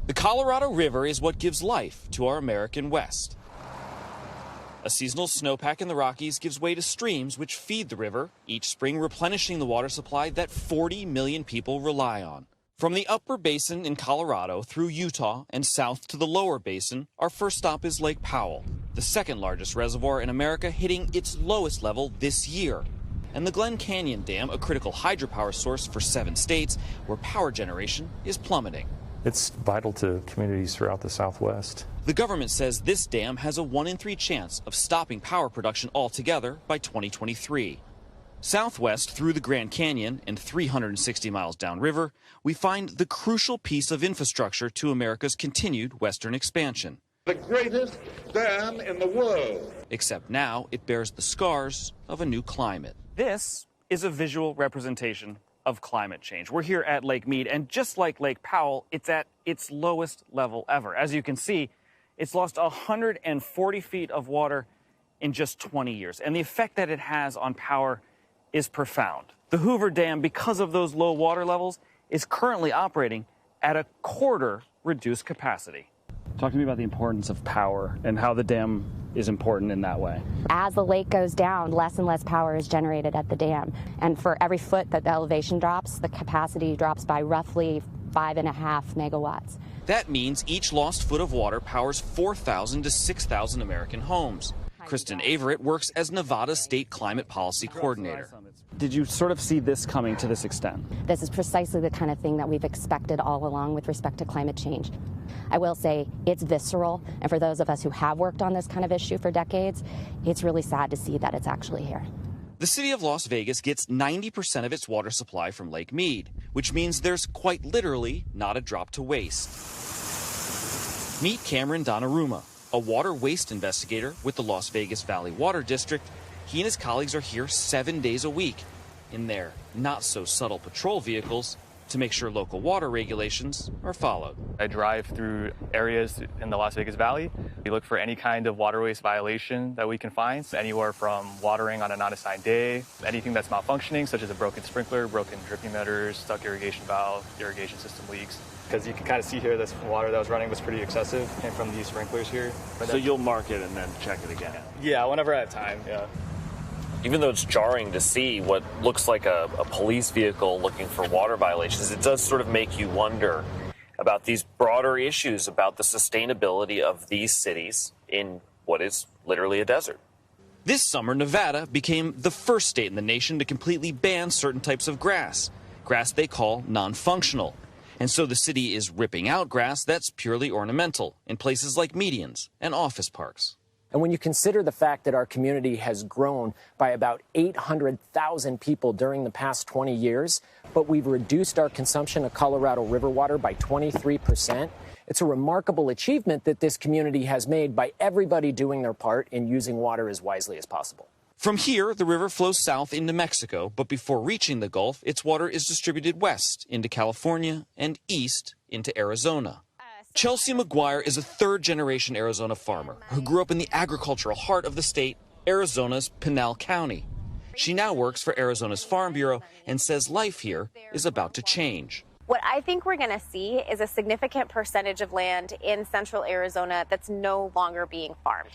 The Colorado River is what gives life to our American West. A seasonal snowpack in the Rockies gives way to streams which feed the river, each spring replenishing the water supply that 40 million people rely on. From the upper basin in Colorado through Utah and south to the lower basin, our first stop is Lake Powell, the second largest reservoir in America, hitting its lowest level this year. And the Glen Canyon Dam, a critical hydropower source for 7 states, where power generation is plummeting. It's vital to communities throughout the Southwest. The government says this dam has a 1 in 3 chance of stopping power production altogether by 2023. Southwest through the Grand Canyon and 360 miles downriver, we find the crucial piece of infrastructure to America's continued western expansion. The greatest dam in the world. Except now it bears the scars of a new climate. This is a visual representation of climate change. We're here at Lake Mead, and just like Lake Powell, it's at its lowest level ever. As you can see, it's lost 140 feet of water in just 20 years, and the effect that it has on power is profound. The Hoover Dam, because of those low water levels, is currently operating at a quarter reduced capacity. Talk to me about the importance of power and how the dam is important in that way. As the lake goes down, less and less power is generated at the dam. And for every foot that the elevation drops, the capacity drops by roughly 5.5 megawatts. That means each lost foot of water powers 4,000 to 6,000 American homes. KRISTEN AVERYT works as Nevada's state climate policy coordinator. Did you sort of see this coming to this extent? This is precisely the kind of thing that we've expected all along with respect to climate change. I will say it's visceral, and for those of us who have worked on this kind of issue for decades, it's really sad to see that it's actually here. The city of Las Vegas gets 90% of its water supply from Lake Mead, which means there's quite literally not a drop to waste. Meet Cameron Donnarumma, a water waste investigator with the Las Vegas Valley Water District. He and his colleagues are here 7 days a week in their not-so-subtle patrol vehicles to make sure local water regulations are followed. I drive through areas in the Las Vegas Valley. We look for any kind of water waste violation that we can find, anywhere from watering on a non-assigned day, anything that's malfunctioning, such as a broken sprinkler, broken dripping emitters, stuck irrigation valve, irrigation system leaks. Because you can kind of see here this water that was running was pretty excessive, came from these sprinklers here. So you'll mark it and then check it again? Yeah, whenever I have time, yeah. Even though it's jarring to see what looks like a police vehicle looking for water violations, it does sort of make you wonder about these broader issues about the sustainability of these cities in what is literally a desert. This summer, Nevada became the first state in the nation to completely ban certain types of grass they call non-functional. And so the city is ripping out grass that's purely ornamental in places like medians and office parks. And when you consider the fact that our community has grown by about 800,000 people during the past 20 years, but we've reduced our consumption of Colorado River water by 23%, it's a remarkable achievement that this community has made by everybody doing their part in using water as wisely as possible. From here, the river flows south into Mexico, but before reaching the Gulf, its water is distributed west into California and east into Arizona. Chelsea McGuire is a third-generation Arizona farmer who grew up in the agricultural heart of the state, Arizona's Pinal County. She now works for Arizona's Farm Bureau and says life here is about to change. What I think we're going to see is a significant percentage of land in central Arizona that's no longer being farmed.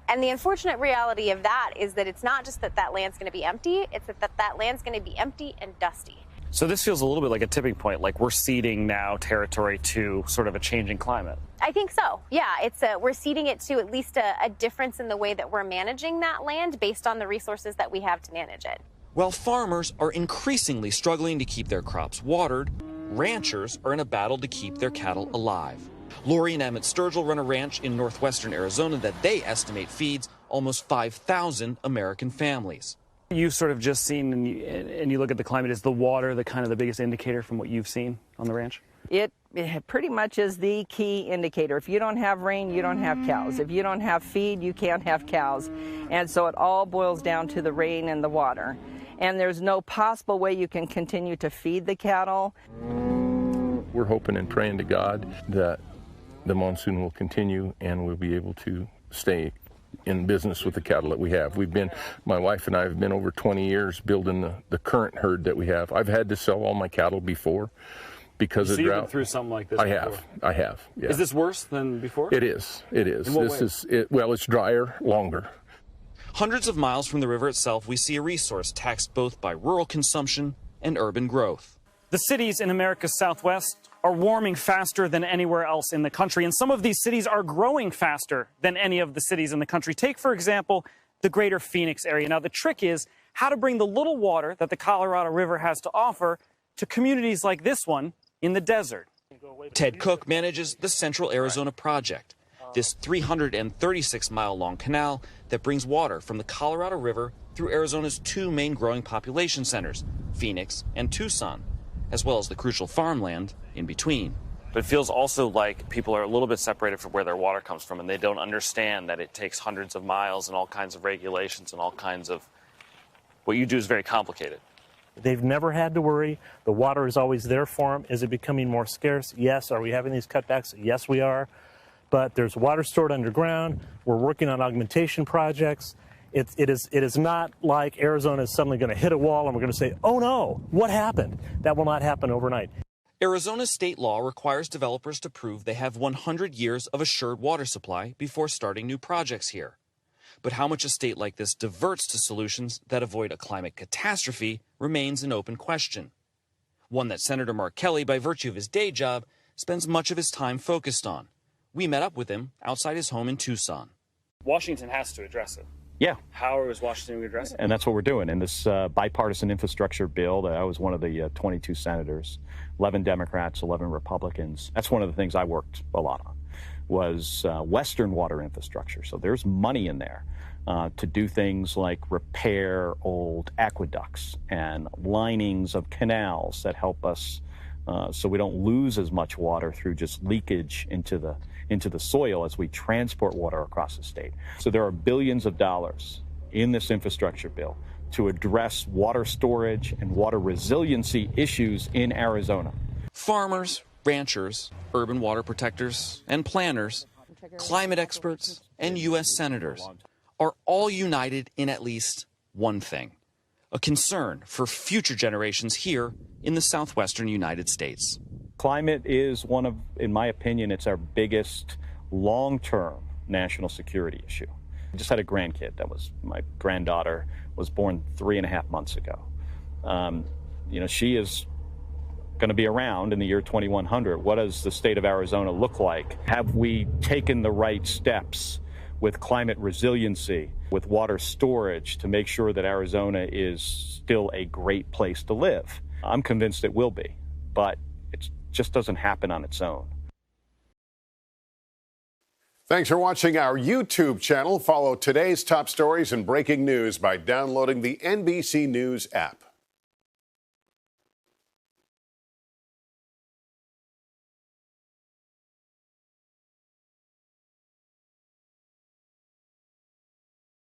And the unfortunate reality of that is that it's not just that that land's going to be empty, it's that that land's going to be empty and dusty. So this feels a little bit like a tipping point, like we're ceding now territory to sort of a changing climate. I think so. Yeah, we're ceding it to at least a difference in the way that we're managing that land based on the resources that we have to manage it. While farmers are increasingly struggling to keep their crops watered, ranchers are in a battle to keep their cattle alive. Lori and Emmett Sturgill run a ranch in northwestern Arizona that they estimate feeds almost 5,000 American families. You've sort of just seen, and you look at the climate, is the water the kind of the biggest indicator from what you've seen on the ranch? It pretty much is the key indicator. If you don't have rain, you don't have cows. If you don't have feed, you can't have cows. And so it all boils down to the rain and the water. And there's no possible way you can continue to feed the cattle. We're hoping and praying to God that the monsoon will continue and we'll be able to stay in business with the cattle that we have. My wife and I have been over 20 years building the current herd that we have. I've had to sell all my cattle before, because of So you've been drought. through something like this I before. have. Yeah. Is this worse than before? It is. It is. In what This way? is it. Well, it's drier, longer. Hundreds of miles from the river itself, we see a resource taxed both by rural consumption and urban growth. The cities in America's Southwest are warming faster than anywhere else in the country, and some of these cities are growing faster than any of the cities in the country. Take, for example, the greater Phoenix area. Now, the trick is how to bring the little water that the Colorado River has to offer to communities like this one in the desert. Ted Cooke manages the Central Arizona Project, this 336-mile-long canal that brings water from the Colorado River through Arizona's two main growing population centers, Phoenix and Tucson, as well as the crucial farmland in between. But it feels also like people are a little bit separated from where their water comes from, and they don't understand that it takes hundreds of miles and all kinds of regulations and all kinds of... What you do is very complicated. They've never had to worry. The water is always there for them. Is it becoming more scarce? Yes. Are we having these cutbacks? Yes, we are. But there's water stored underground. We're working on augmentation projects. It is not like Arizona is suddenly going to hit a wall and we're going to say, oh no, what happened? That will not happen overnight. Arizona's state law requires developers to prove they have 100 years of assured water supply before starting new projects here. But how much a state like this diverts to solutions that avoid a climate catastrophe remains an open question. One that Senator Mark Kelly, by virtue of his day job, spends much of his time focused on. We met up with him outside his home in Tucson. Washington has to address it. Yeah. How is Washington going to address it? And that's what we're doing in this bipartisan infrastructure bill. I was one of the 22 senators, 11 Democrats, 11 Republicans. That's one of the things I worked a lot on, was Western water infrastructure. So there's money in there to do things like repair old aqueducts and linings of canals that help us so we don't lose as much water through just leakage into the soil as we transport water across the state. So there are billions of dollars in this infrastructure bill to address water storage and water resiliency issues in Arizona. Farmers, ranchers, urban water protectors, and planners, climate experts, and U.S. senators are all united in at least one thing: a concern for future generations here in the southwestern United States. Climate is one of, in my opinion, it's our biggest long-term national security issue. I just had a grandkid. My granddaughter was born 3.5 months ago. She is going to be around in the year 2100. What does the state of Arizona look like? Have we taken the right steps with climate resiliency, with water storage, to make sure that Arizona is still a great place to live? I'm convinced it will be, but it just doesn't happen on its own. Thanks for watching our YouTube channel. Follow today's top stories and breaking news by downloading the NBC News app.